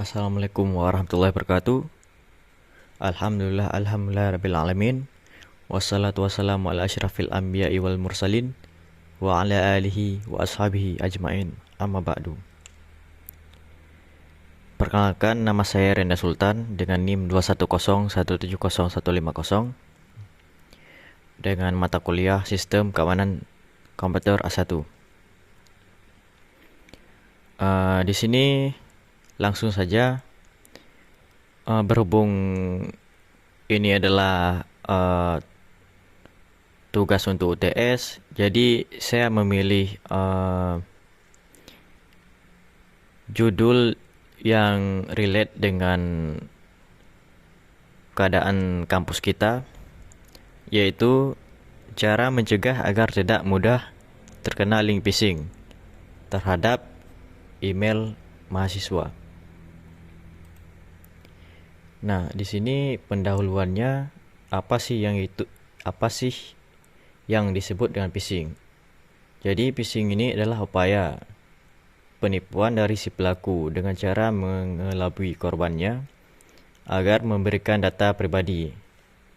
Assalamualaikum warahmatullahi wabarakatuh. Alhamdulillah rabbil alamin. Wassalatu wassalamu ala asyrafil anbiya'i wal mursalin wa ala alihi wa ashabihi ajmain. Amma ba'du. Perkenalkan, nama saya Renda Sultan dengan NIM 210170150 dengan mata kuliah Sistem Keamanan Komputer A1. Di sini langsung saja, berhubung ini adalah tugas untuk UTS, jadi saya memilih judul yang relate dengan keadaan kampus kita, yaitu cara mencegah agar tidak mudah terkena link phishing terhadap email mahasiswa. Nah, di sini pendahuluannya apa sih yang disebut dengan phishing? Jadi phishing ini adalah upaya penipuan dari si pelaku dengan cara mengelabui korbannya agar memberikan data pribadi.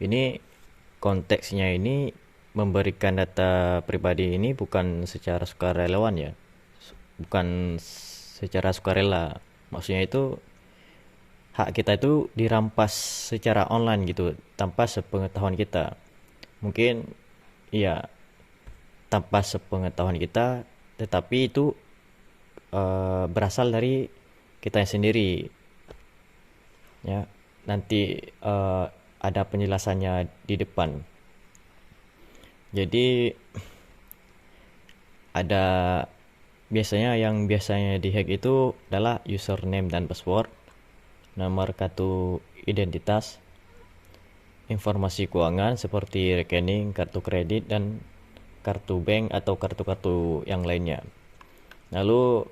Ini konteksnya ini memberikan data pribadi ini bukan secara sukarelawan ya. Bukan secara sukarela. Maksudnya itu hak kita itu dirampas secara online gitu tanpa sepengetahuan kita. Mungkin iya tanpa sepengetahuan kita, tetapi itu berasal dari kita sendiri ya. Nanti ada penjelasannya di depan. Jadi ada yang biasanya dihack itu adalah username dan password, nomor kartu identitas, informasi keuangan seperti rekening, kartu kredit, dan kartu bank atau kartu-kartu yang lainnya. Lalu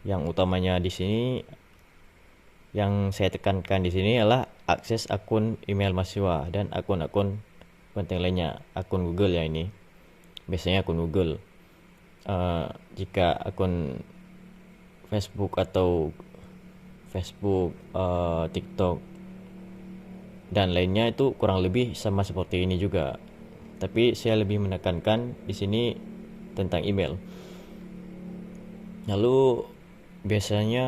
yang utamanya di sini, yang saya tekankan di sini adalah akses akun email mahasiswa dan akun-akun penting lainnya, akun Google ya ini. Biasanya akun Google. Jika akun Facebook atau TikTok dan lainnya itu kurang lebih sama seperti ini juga. Tapi saya lebih menekankan di sini tentang email. Lalu biasanya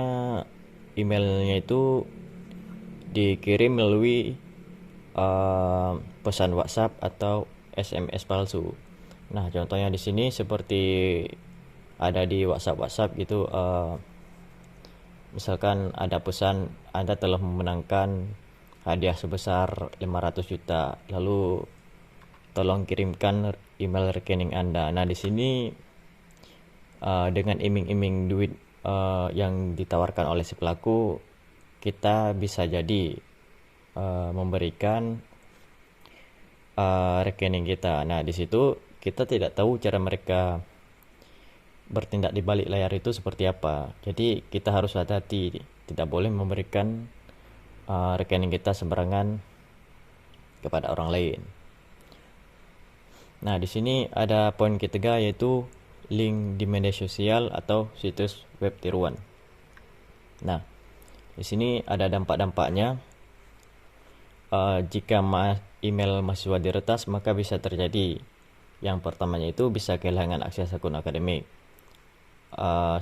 emailnya itu dikirim melalui pesan WhatsApp atau SMS palsu. Nah, contohnya di sini seperti ada di WhatsApp gitu. Misalkan ada pesan, Anda telah memenangkan hadiah sebesar 500 juta. Lalu tolong kirimkan email rekening Anda. Nah, di sini dengan iming-iming duit yang ditawarkan oleh si pelaku, kita bisa jadi memberikan rekening kita. Nah, di situ kita tidak tahu cara mereka bertindak di balik layar itu seperti apa. Jadi kita harus hati-hati, tidak boleh memberikan rekening kita sembarangan kepada orang lain. Nah, di sini ada poin ketiga, yaitu link di media sosial atau situs web tiruan. Nah, di sini ada dampak-dampaknya. Jika email mahasiswa diretas, maka bisa terjadi, yang pertamanya itu bisa kehilangan akses akun akademik.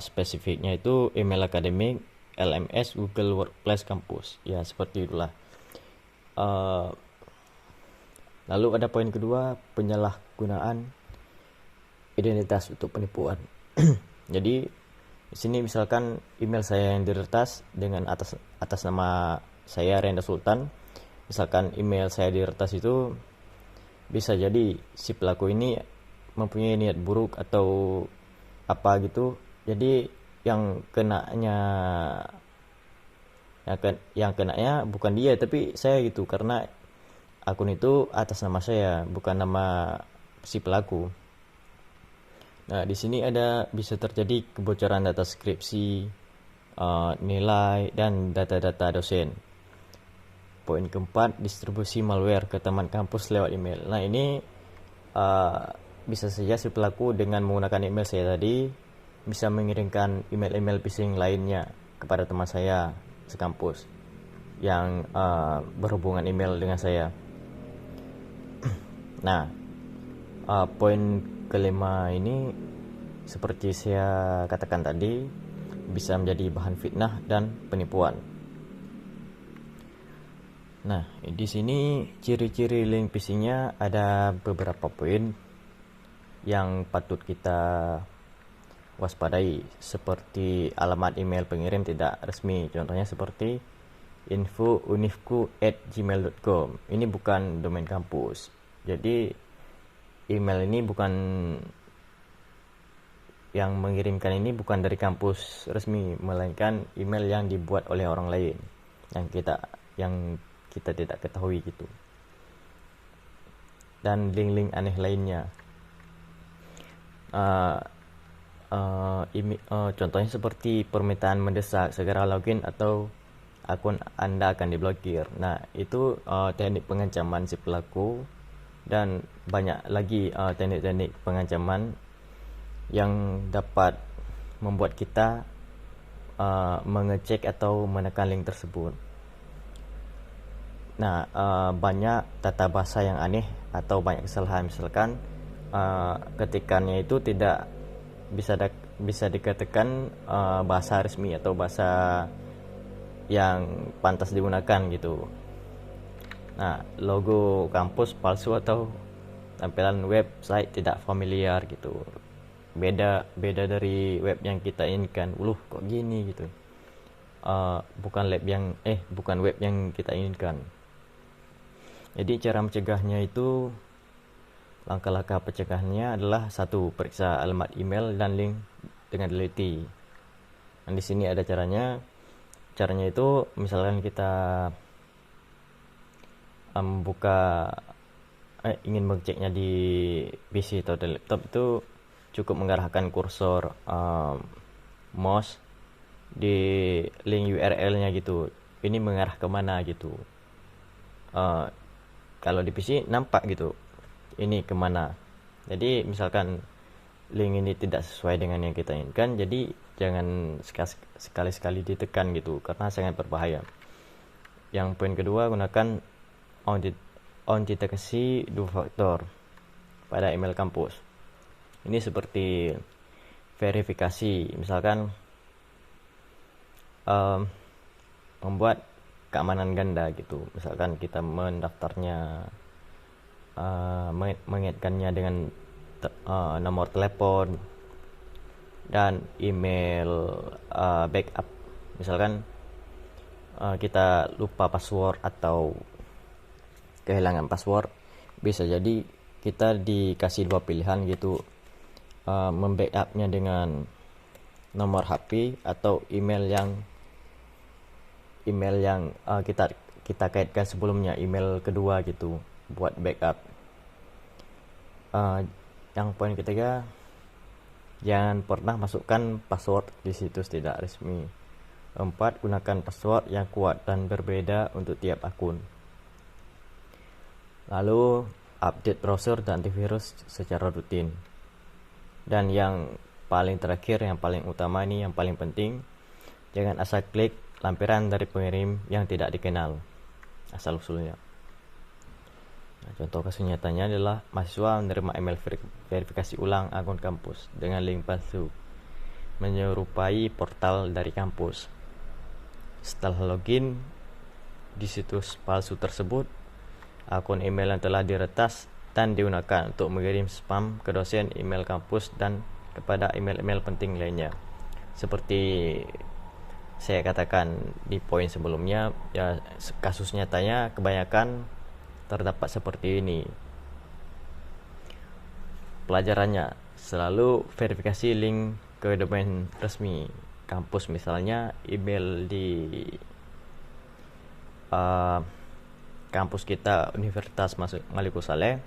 Spesifiknya itu email akademik, LMS, Google Workplace Campus, ya seperti itulah. Lalu ada poin kedua, penyalahgunaan identitas untuk penipuan. Jadi di sini misalkan email saya yang diretas dengan atas nama saya Renda Sultan. Misalkan email saya diretas itu, bisa jadi si pelaku ini mempunyai niat buruk atau apa gitu. Jadi yang kenanya bukan dia tapi saya gitu, karena akun itu atas nama saya, bukan nama si pelaku. Nah, di sini bisa terjadi kebocoran data skripsi, nilai, dan data-data dosen. Poin keempat, distribusi malware ke teman kampus lewat email. Nah, ini bisa saja si pelaku dengan menggunakan email saya tadi bisa mengirimkan email-email phishing lainnya kepada teman saya sekampus yang berhubungan email dengan saya. Nah, poin kelima ini seperti saya katakan tadi bisa menjadi bahan fitnah dan penipuan. Nah, di sini ciri-ciri link phishing-nya ada beberapa poin yang patut kita waspadai, seperti alamat email pengirim tidak resmi. Contohnya seperti info.unifku@gmail.com. Ini bukan domain kampus. Jadi email ini bukan, yang mengirimkan ini bukan dari kampus resmi, melainkan email yang dibuat oleh orang lain yang kita tidak ketahui gitu. Dan link-link aneh lainnya. Contohnya seperti permintaan mendesak segera login atau akun Anda akan diblokir. Nah, itu teknik pengancaman si pelaku, dan banyak lagi teknik-teknik pengancaman yang dapat membuat kita mengecek atau menekan link tersebut. Nah, banyak tata bahasa yang aneh atau banyak kesalahan, misalkan ketikannya itu tidak bisa dikatakan bahasa resmi atau bahasa yang pantas digunakan gitu. Nah, logo kampus palsu atau tampilan website tidak familiar gitu, beda dari web yang kita inginkan. Kok gini gitu, bukan web yang kita inginkan. Jadi cara mencegahnya itu, langkah-langkah pencegahannya adalah: 1. Periksa alamat email dan link dengan teliti. Dan di sini ada caranya. Caranya itu, misalkan kita ingin mengeceknya di PC atau di laptop, itu cukup mengarahkan kursor mouse di link URL-nya gitu. Ini mengarah kemana gitu. Kalau di PC nampak gitu ini kemana. Jadi misalkan link ini tidak sesuai dengan yang kita inginkan, jadi jangan sekali-sekali ditekan gitu, karena sangat berbahaya. Yang poin kedua, gunakan autentikasi dua faktor pada email kampus. Ini seperti verifikasi, misalkan membuat keamanan ganda gitu. Misalkan kita mendaftarnya, mengaitkannya dengan nomor telepon dan email backup. Misalkan kita lupa password atau kehilangan password, bisa jadi kita dikasih dua pilihan gitu, membackupnya dengan nomor HP atau email yang kita kaitkan sebelumnya, email kedua gitu, buat backup. Yang poin ketiga, jangan pernah masukkan password di situs tidak resmi. 4. Gunakan password yang kuat dan berbeda untuk tiap akun. Lalu update browser dan antivirus secara rutin. Dan yang paling terakhir, yang paling utama ini, yang paling penting, jangan asal klik lampiran dari pengirim yang tidak dikenal asal usulnya. Nah, contoh kasus nyatanya adalah mahasiswa menerima email verifikasi ulang akun kampus dengan link palsu menyerupai portal dari kampus. Setelah login di situs palsu tersebut, akun email yang telah diretas dan digunakan untuk mengirim spam ke dosen email kampus dan kepada email-email penting lainnya. Seperti saya katakan di poin sebelumnya, ya, kasus nyatanya kebanyakan terdapat seperti ini. Pelajarannya, selalu verifikasi link ke domain resmi kampus, misalnya email di kampus kita, Universitas Maluku Saleh.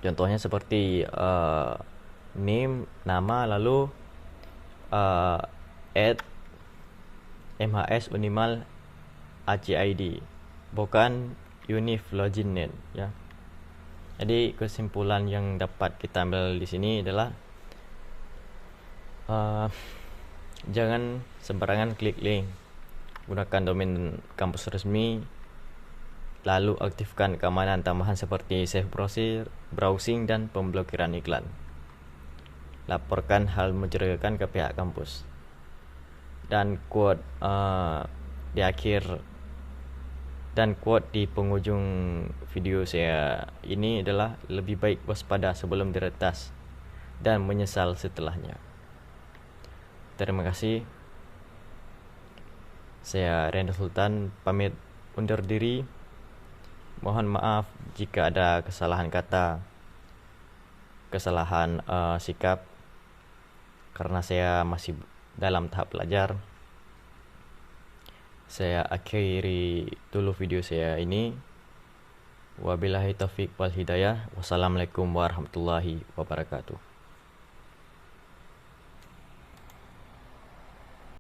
Contohnya seperti name, nama, lalu @mhs unimal acid, bukan unif login name ya. Jadi kesimpulan yang dapat kita ambil di sini adalah Jangan sembarangan klik link. Gunakan domain kampus resmi, lalu aktifkan keamanan tambahan seperti safe browsing dan pemblokiran iklan. Laporkan hal mencurigakan ke pihak kampus. Dan quote di penghujung video saya ini adalah lebih baik waspada sebelum diretas dan menyesal setelahnya. Terima kasih. Saya Renda Sultan pamit undur diri. Mohon maaf jika ada kesalahan kata, kesalahan sikap, karena saya masih dalam tahap belajar. Saya akhiri dulu video saya ini. Wabillahi taufiq wal hidayah. Wassalamualaikum warahmatullahi wabarakatuh.